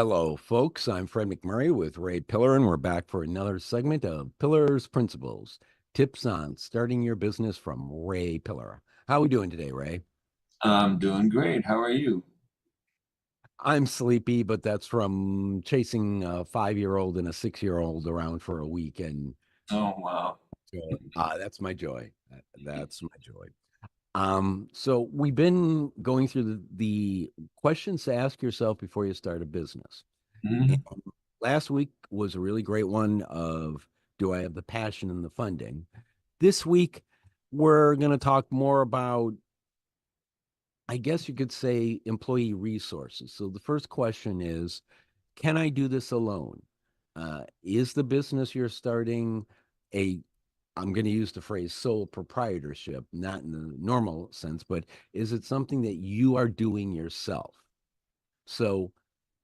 Hello, folks. I'm Fred McMurray with Ray Pillar, and we're back for another segment of Pillar's Principles, tips on starting your business from Ray Pillar. How are we doing today, Ray? I'm doing great. How are you? I'm sleepy, but that's from chasing a 5-year-old and a 6-year-old around for a week, and Oh, wow. that's my joy. That's my joy. So we've been going through the questions to ask yourself before you start a business. Mhm. Last week was a really great one of do I have the passion and the funding? This week, we're going to talk more about, I guess you could say, employee resources. So the first question is, can I do this alone? Is the business you're starting a, I'm going to use the phrase sole proprietorship, not in the normal sense, but is it something that you are doing yourself? So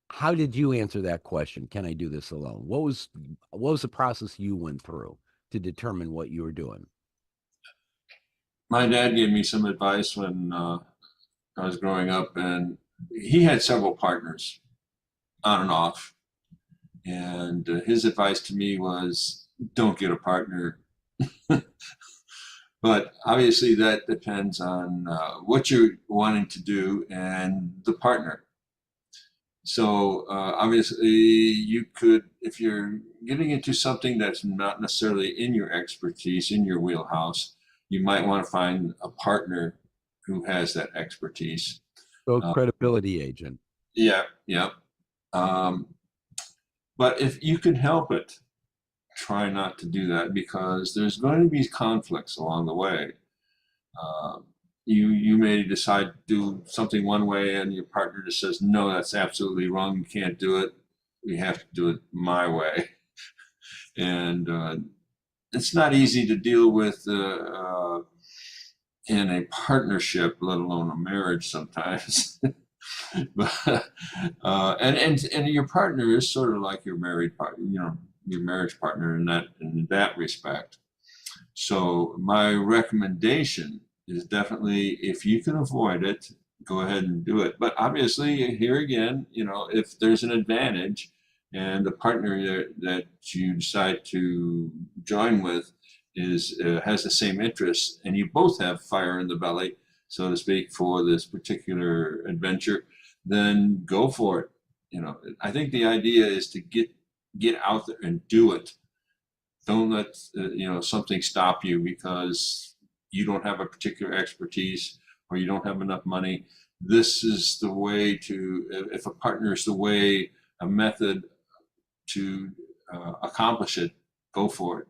how did you answer that question? Can I do this alone? What was the process you went through to determine what you were doing? My dad gave me some advice when I was growing up, and he had several partners on and off. And his advice to me was don't get a partner. But obviously, that depends on what you're wanting to do and the partner. So obviously, you could, if you're getting into something that's not necessarily in your expertise, in your wheelhouse, you might want to find a partner who has that expertise. So Uh, credibility agent. yeah, yeah. Um, but if you can help it, try not to do that because there's going to be conflicts along the way. Uh, you may decide to do something one way, and your partner just says, "No, that's absolutely wrong. You can't do it. We have to do it my way." And it's not easy to deal with in a partnership, let alone a marriage sometimes. But and your partner is sort of like your married partner, your marriage partner in that respect. So my recommendation is definitely if you can avoid it, go ahead and do it. But obviously, here again, if there's an advantage and the partner that you decide to join with is has the same interests, and you both have fire in the belly, so to speak, for this particular adventure, then go for it. I think the idea is to get out there and do it. Don't let something stop you because you don't have a particular expertise or you don't have enough money. This is the way to, if a partner is the way, a method to accomplish it, go for it.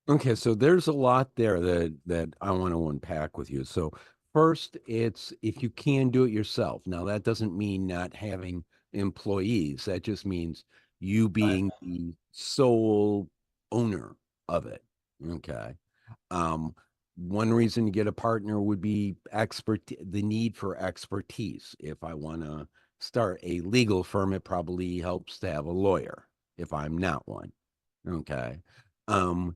Okay, so there's a lot there that I want to unpack with you. So first, it's if you can do it yourself. Now, that doesn't mean not having employees. That just means you being the sole owner of it. Okay. Um, One reason to get a partner would be the need for expertise. If I want to start a legal firm, it probably helps to have a lawyer if I'm not one. Okay. Um,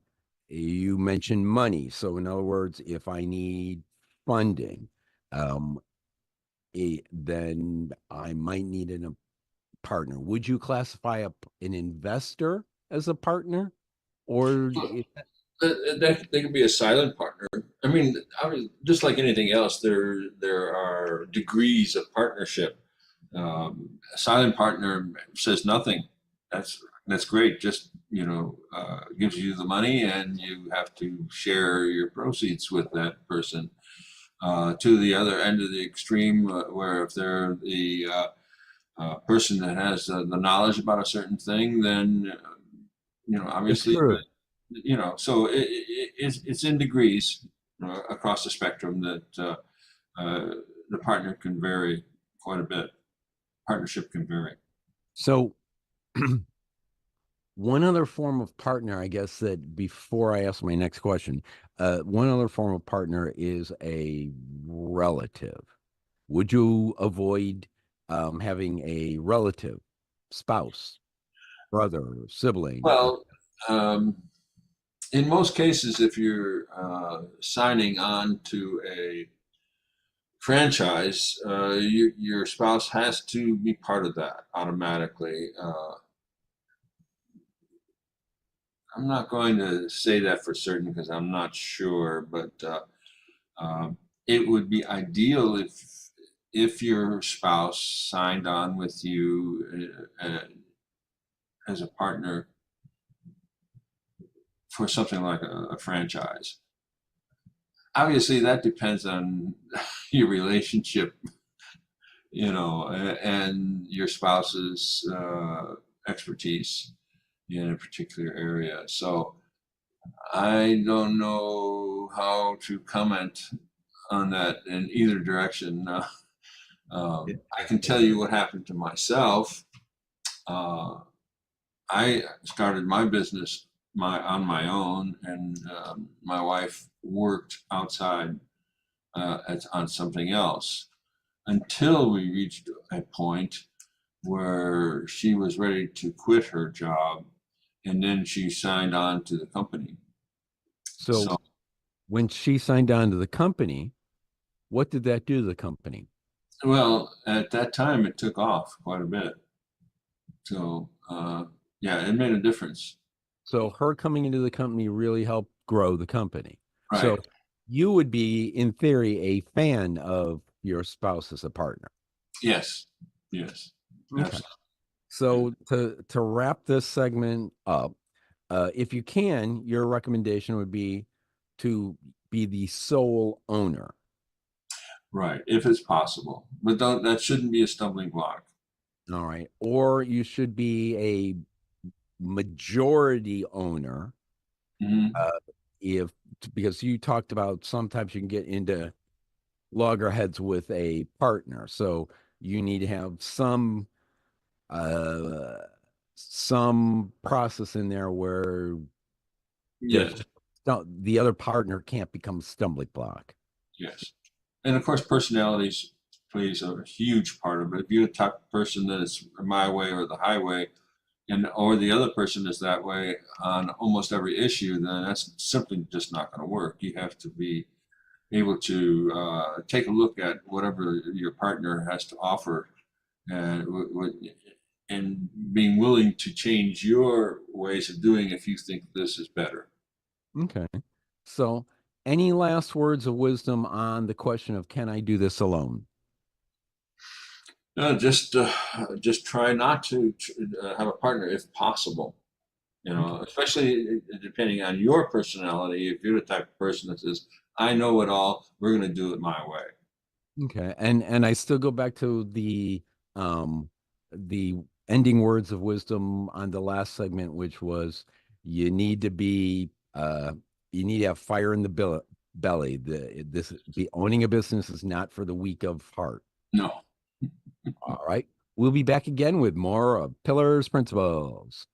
you mentioned money. So in other words, if I need funding, um, then I might need a partner. Would you classify an investor as a partner? Or They can be a silent partner. Just like anything else, there are degrees of partnership. A silent partner says nothing. That's great. Just gives you the money, and you have to share your proceeds with that person. To the other end of the extreme, where if they're the person that has the knowledge about a certain thing, then it's obviously, true. so it's in degrees across the spectrum that uh, the partner can vary quite a bit. Partnership can vary. So one other form of partner, I guess that before I ask my next question, one other form of partner is a relative. Would you avoid having a relative, spouse, brother, sibling? Well, um, in most cases, if you're signing on to a franchise, your spouse has to be part of that automatically. I'm not going to say that for certain because I'm not sure, but it would be ideal if your spouse signed on with you as a partner for something like a franchise. Obviously, that depends on your relationship, and your spouse's expertise in a particular area. So I don't know how to comment on that in either direction. I can tell you what happened to myself. Uh, I started my business on my own, and my wife worked outside on something else until we reached a point where she was ready to quit her job, and then she signed on to the company. So So, when she signed on to the company, what did that do to the company? well, at that time, it took off quite a bit. So, yeah, it made a difference. So her coming into the company really helped grow the company. Right. So you would be, in theory, a fan of your spouse as a partner. Yes. Yes. Okay. Absolutely. So to wrap this segment up, if you can, your recommendation would be to be the sole owner. Right. If it's possible, but that shouldn't be a stumbling block. All right. Or you should be a majority owner. Hmm. Uh, if because you talked about sometimes you can get into loggerheads with a partner. So you need to have uh some process in there where there's Yes. the other partner can't become a stumbling block. Yes. And of course, personalities plays a huge part of it. If you're the type of person that is my way or the highway, or the other person is that way on almost every issue, then that's simply just not going to work. You have to be able to take a look at whatever your partner has to offer, and and being willing to change your ways of doing if you think this is better. Okay. So any last words of wisdom on the question of can I do this alone? No, just try not to have a partner if possible. Okay. Especially depending on your personality. If you're the type of person that says, "I know it all. We're going to do it my way." Okay. And I still go back to the ending words of wisdom on the last segment, which was you need to be you need to have fire in the belly. The owning a business is not for the weak of heart. No. All right. We'll be back again with more of Pillars Principles.